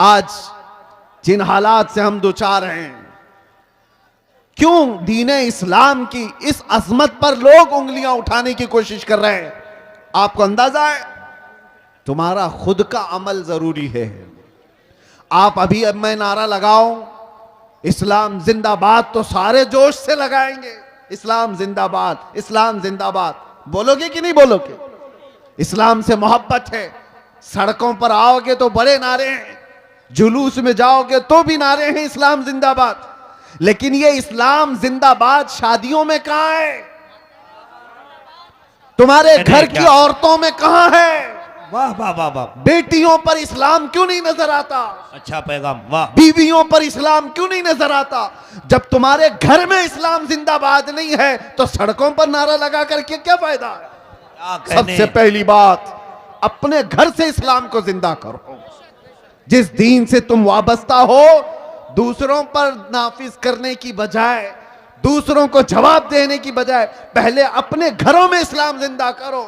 आज जिन हालात से हम दुचार हैं, क्यों दीन इस्लाम की इस अजमत पर लोग उंगलियां उठाने की कोशिश कर रहे हैं? आपको अंदाजा है? तुम्हारा खुद का अमल जरूरी है। आप अभी अब मैं नारा लगाओ इस्लाम जिंदाबाद तो सारे जोश से लगाएंगे, इस्लाम जिंदाबाद, इस्लाम जिंदाबाद। बोलोगे कि नहीं बोलोगे? इस्लाम से मोहब्बत है। सड़कों पर आओगे तो बड़े नारे हैं, जुलूस में जाओगे तो भी नारे हैं इस्लाम जिंदाबाद। लेकिन ये इस्लाम जिंदाबाद शादियों में कहां है? तुम्हारे घर की औरतों में कहां है? वाह वाह वाह वाह, बेटियों पर इस्लाम क्यों नहीं नजर आता? अच्छा पैगाम, वाह। बीवियों पर इस्लाम क्यों नहीं नजर आता? जब तुम्हारे घर में इस्लाम जिंदाबाद नहीं है तो सड़कों पर नारा लगा करके क्या फायदा है? सबसे पहली बात, अपने घर से इस्लाम को जिंदा करो। जिस दीन से तुम वाबस्ता हो, दूसरों पर नाफिज करने की बजाय, दूसरों को जवाब देने की बजाय पहले अपने घरों में इस्लाम जिंदा करो।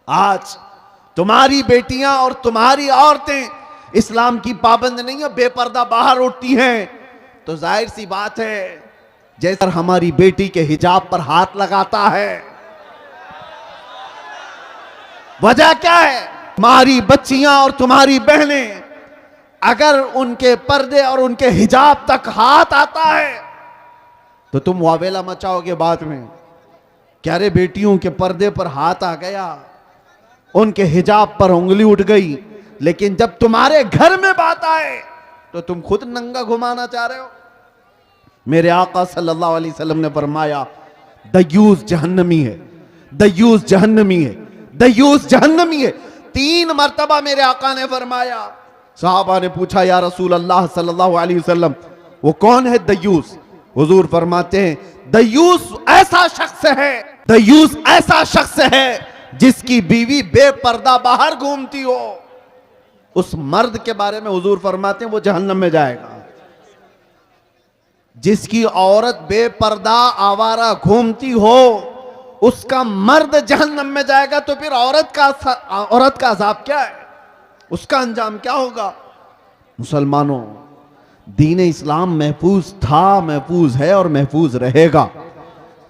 आज तुम्हारी बेटियां और तुम्हारी औरतें इस्लाम की पाबंद नहीं है, बेपर्दा बाहर उठती हैं, तो जाहिर सी बात है जैसे हमारी बेटी के हिजाब पर हाथ लगाता है। वजह क्या है? तुम्हारी बच्चियां और तुम्हारी बहनें अगर उनके पर्दे और उनके हिजाब तक हाथ आता है तो तुम वावेला मचाओगे बाद में, क्या रे बेटियों के पर्दे पर हाथ आ गया, उनके हिजाब पर उंगली उठ गई। लेकिन जब तुम्हारे घर में बात आए तो तुम खुद नंगा घुमाना चाह रहे हो। मेरे आका सल्लल्लाहु अलैहि वसल्लम ने फरमाया दयूस जहन्नमी है, दयूस जहन्नमी है, दयूस जहन्नमी है। 3 मर्तबा मेरे आका ने फरमाया। सहाबा ने पूछा या रसूल अल्लाह सल्लल्लाहु अलैहि वसल्लम वो कौन है दयूस? हुजूर फरमाते हैं दयूस ऐसा शख्स है, दयूस ऐसा शख्स है जिसकी बीवी बेपर्दा बाहर घूमती हो। उस मर्द के बारे में हुजूर फरमाते हैं वो जहन्नम में जाएगा। जिसकी औरत बेपर्दा आवारा घूमती हो उसका मर्द जहन्नम में जाएगा। तो फिर औरत का अजाब क्या है? उसका अंजाम क्या होगा? मुसलमानों, दीन इस्लाम महफूज था, महफूज है और महफूज रहेगा।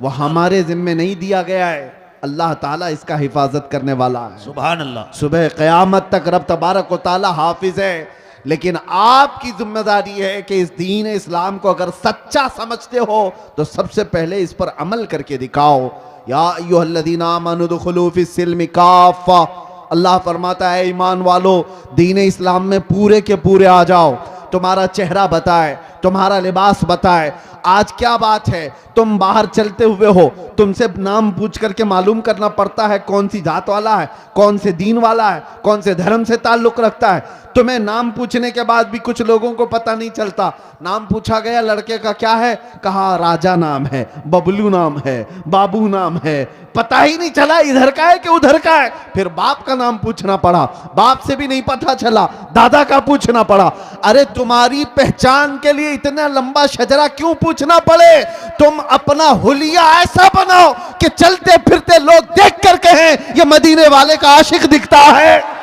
वह हमारे जिम्मे नहीं दिया गया है, अल्लाह ताला इसका हिफाजत करने वाला है। सुभान अल्लाह। सुबह क़यामत तक रब तबारक व ताला हाफिज है। लेकिन आपकी जिम्मेदारी है कि इस दीन इस्लाम को अगर सच्चा समझते हो तो सबसे पहले इस पर अमल करके दिखाओ। या अय्युहल्लज़ीना आमनू उदखुलू फिस्सिल्मि काफ़ा, अल्लाह फरमाता है ईमान वालो दीन इस्लाम में पूरे के पूरे आ जाओ। तुम्हारा चेहरा बताए, तुम्हारा लिबास बताए। आज क्या बात है, तुम बाहर चलते हुए हो, तुमसे नाम पूछ करके मालूम करना पड़ता है कौन सी जात वाला है, कौन से दीन वाला है, कौन से धर्म से ताल्लुक रखता है। तुम्हें नाम पूछने के बाद भी कुछ लोगों को पता नहीं चलता। नाम पूछा गया लड़के का क्या है, कहा राजा नाम है, बबलू नाम है, बाबू नाम है, पता ही नहीं चला इधर का है कि उधर का है। फिर बाप का नाम पूछना पड़ा, बाप से भी नहीं पता चला, दादा का पूछना पड़ा। अरे तुम्हारी पहचान के लिए इतना लंबा शजरा क्यों पूछना पड़े? तुम अपना हुलिया ऐसा बनाओ कि चलते फिरते लोग देख कर कहें ये मदीने वाले का आशिक दिखता है।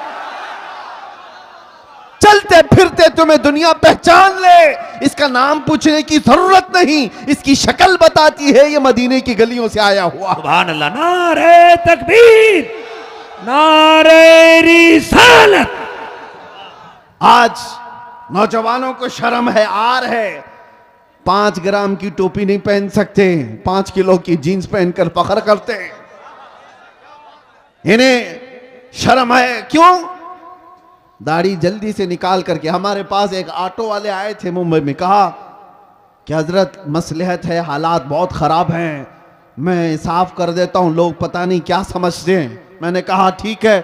चलते फिरते तुम्हें दुनिया पहचान ले, इसका नाम पूछने की जरूरत नहीं, इसकी शक्ल बताती है ये मदीने की गलियों से आया हुआ। सुभान अल्लाह। नारे तकबीर, नारे रिसालत। आज नौजवानों को शर्म है, आर है। 5 ग्राम की टोपी नहीं पहन सकते, 5 किलो की जीन्स पहनकर फख्र करते हैं। इन्हें शर्म है। क्यों? दाढ़ी जल्दी से निकाल करके। हमारे पास एक ऑटो वाले आए थे मुंबई में, कहा कि हजरत मसलहत है, हालात बहुत खराब हैं, मैं साफ कर देता हूं, लोग पता नहीं क्या समझते हैं। मैंने कहा ठीक है,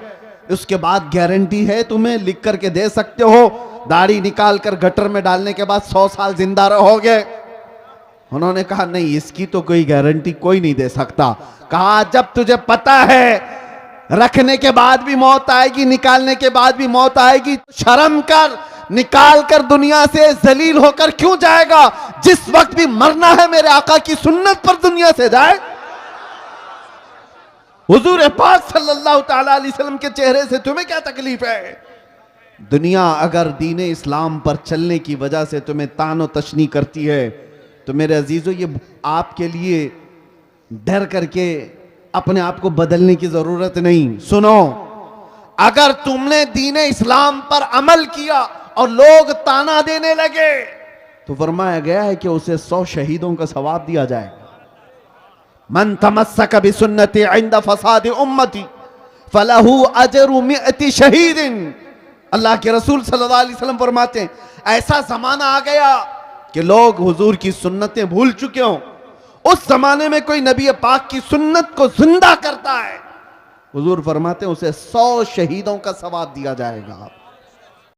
उसके बाद गारंटी है, तुम्हें लिख करके दे सकते हो, दाढ़ी निकाल कर गटर में डालने के बाद 100 साल जिंदा रहोगे। उन्होंने कहा नहीं, इसकी तो कोई गारंटी कोई नहीं दे सकता। कहा जब तुझे पता है रखने के बाद भी मौत आएगी, निकालने के बाद भी मौत आएगी, शर्म कर, निकाल कर दुनिया से जलील होकर क्यों जाएगा? जिस वक्त भी मरना है मेरे आका की सुन्नत पर दुनिया से जाए। हुजूर पाक सल्लल्लाहु ताला अलैहि वसल्लम के चेहरे से तुम्हें क्या तकलीफ है? दुनिया अगर दीन इस्लाम पर चलने की वजह से तुम्हें तानो तशनी करती है तो मेरे अजीजों ये आपके लिए डर करके अपने आप को बदलने की जरूरत नहीं। सुनो, अगर तुमने दीन इस्लाम पर अमल किया और लोग ताना देने लगे तो फरमाया गया है कि उसे 100 शहीदों का सवाब दिया जाएगा। मन तमस्सक बिसुन्नती इंद फसाद उम्मती फलहू अजरु मिअती शहीदिन। अल्लाह के रसूल सल्लल्लाहु अलैहि वसल्लम फरमाते हैं, ऐसा जमाना आ गया कि लोग हुजूर की सुन्नतें भूल चुके हों, उस जमाने में कोई नबी पाक की सुन्नत को जिंदा करता है, हुजूर फरमाते हैं उसे 100 शहीदों का सवाब दिया जाएगा।